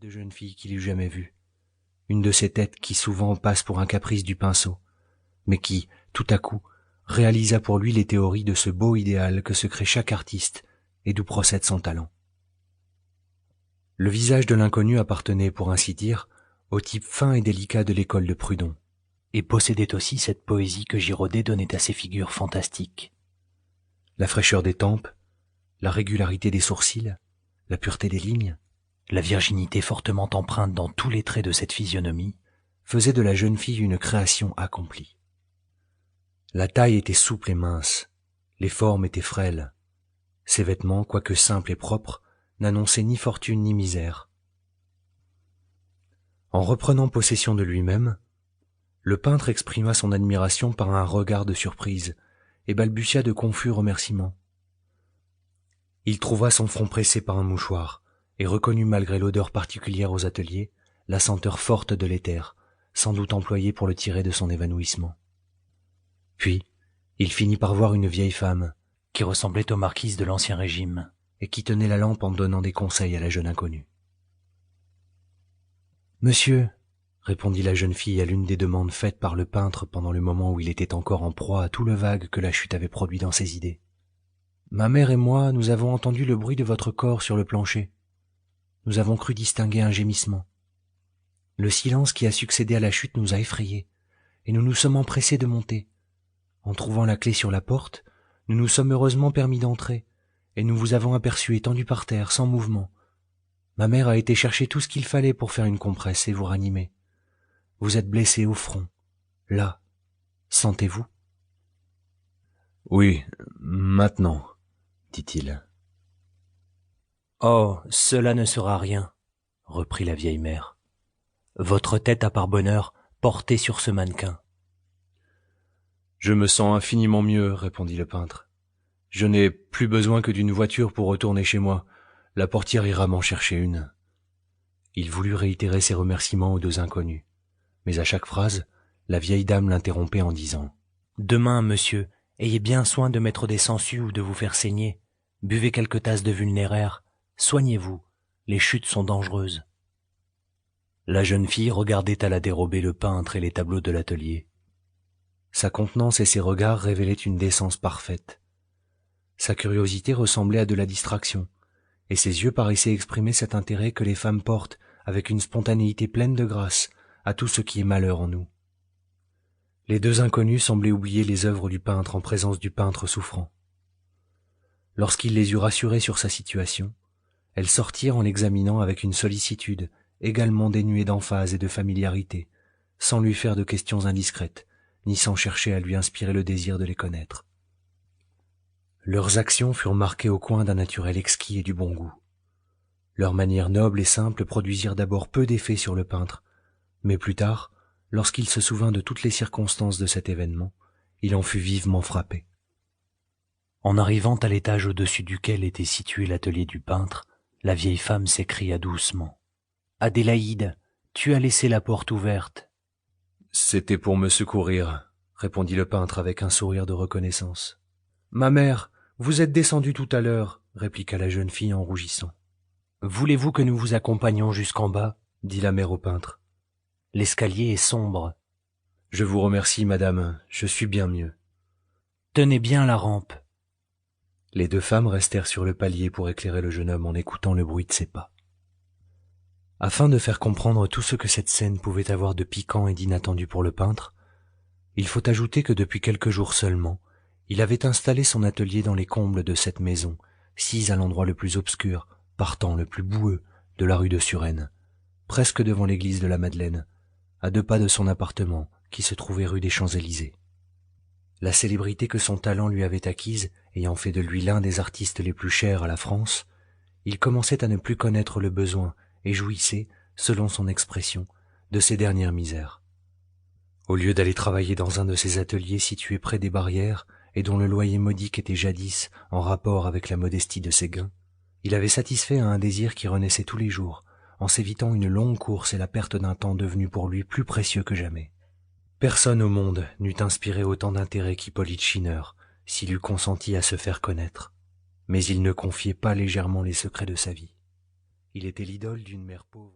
de jeune fille qu'il eût jamais vue. Une de ces têtes qui souvent passent pour un caprice du pinceau, mais qui, tout à coup, réalisa pour lui les théories de ce beau idéal que se crée chaque artiste et d'où procède son talent. Le visage de l'inconnu appartenait, pour ainsi dire, au type fin et délicat de l'école de Prudhon, et possédait aussi cette poésie que Girodet donnait à ses figures fantastiques. La fraîcheur des tempes, la régularité des sourcils, la pureté des lignes, la virginité fortement empreinte dans tous les traits de cette physionomie, faisaient de la jeune fille une création accomplie. La taille était souple et mince, les formes étaient frêles. Ses vêtements, quoique simples et propres, n'annonçaient ni fortune ni misère. En reprenant possession de lui-même, le peintre exprima son admiration par un regard de surprise et balbutia de confus remerciements. Il trouva son front pressé par un mouchoir et reconnut, malgré l'odeur particulière aux ateliers, la senteur forte de l'éther, sans doute employée pour le tirer de son évanouissement. Puis, il finit par voir une vieille femme, qui ressemblait aux marquises de l'Ancien Régime, et qui tenait la lampe en donnant des conseils à la jeune inconnue. « Monsieur, » répondit la jeune fille à l'une des demandes faites par le peintre pendant le moment où il était encore en proie à tout le vague que la chute avait produit dans ses idées. « Ma mère et moi, nous avons entendu le bruit de votre corps sur le plancher. Nous avons cru distinguer un gémissement. Le silence qui a succédé à la chute nous a effrayés, et nous nous sommes empressés de monter. En trouvant la clé sur la porte, nous nous sommes heureusement permis d'entrer, et nous vous avons aperçu étendu par terre, sans mouvement. Ma mère a été chercher tout ce qu'il fallait pour faire une compresse et vous ranimer. Vous êtes blessé au front. Là. Sentez-vous ? » ?»« Oui, maintenant, dit-il. « Oh, cela ne sera rien, reprit la vieille mère. Votre tête a par bonheur porté sur ce mannequin. » « Je me sens infiniment mieux, répondit le peintre. Je n'ai plus besoin que d'une voiture pour retourner chez moi. La portière ira m'en chercher une. » Il voulut réitérer ses remerciements aux deux inconnus, mais à chaque phrase, la vieille dame l'interrompait en disant « Demain, monsieur, ayez bien soin de mettre des sangsues ou de vous faire saigner. Buvez quelques tasses de vulnéraire. Soignez-vous, les chutes sont dangereuses. » La jeune fille regardait à la dérobée le peintre et les tableaux de l'atelier. Sa contenance et ses regards révélaient une décence parfaite. Sa curiosité ressemblait à de la distraction, et ses yeux paraissaient exprimer cet intérêt que les femmes portent avec une spontanéité pleine de grâce à tout ce qui est malheur en nous. Les deux inconnus semblaient oublier les œuvres du peintre en présence du peintre souffrant. Lorsqu'il les eut rassurées sur sa situation, elles sortirent en l'examinant avec une sollicitude également dénuée d'emphase et de familiarité, sans lui faire de questions indiscrètes, ni sans chercher à lui inspirer le désir de les connaître. Leurs actions furent marquées au coin d'un naturel exquis et du bon goût. Leurs manières nobles et simples produisirent d'abord peu d'effet sur le peintre, mais plus tard, lorsqu'il se souvint de toutes les circonstances de cet événement, il en fut vivement frappé. En arrivant à l'étage au-dessus duquel était situé l'atelier du peintre, la vieille femme s'écria doucement. « Adélaïde, tu as laissé la porte ouverte. » « C'était pour me secourir, » répondit le peintre avec un sourire de reconnaissance. « Ma mère, vous êtes descendue tout à l'heure, » répliqua la jeune fille en rougissant. « Voulez-vous que nous vous accompagnions jusqu'en bas » dit la mère au peintre. « L'escalier est sombre. »« Je vous remercie, madame, je suis bien mieux. »« Tenez bien la rampe. » Les deux femmes restèrent sur le palier pour éclairer le jeune homme en écoutant le bruit de ses pas. Afin de faire comprendre tout ce que cette scène pouvait avoir de piquant et d'inattendu pour le peintre, il faut ajouter que depuis quelques jours seulement, il avait installé son atelier dans les combles de cette maison, sise à l'endroit le plus obscur, partant le plus boueux, de la rue de Suresnes, presque devant l'église de la Madeleine, à 2 pas de son appartement qui se trouvait rue des Champs-Élysées. La célébrité que son talent lui avait acquise, ayant fait de lui l'un des artistes les plus chers à la France, il commençait à ne plus connaître le besoin et jouissait, selon son expression, de ses dernières misères. Au lieu d'aller travailler dans un de ces ateliers situés près des barrières et dont le loyer modique était jadis en rapport avec la modestie de ses gains, il avait satisfait à un désir qui renaissait tous les jours, en s'évitant une longue course et la perte d'un temps devenu pour lui plus précieux que jamais. Personne au monde n'eût inspiré autant d'intérêt qu'Hippolyte Schinner, s'il eût consenti à se faire connaître. Mais il ne confiait pas légèrement les secrets de sa vie. Il était l'idole d'une mère pauvre.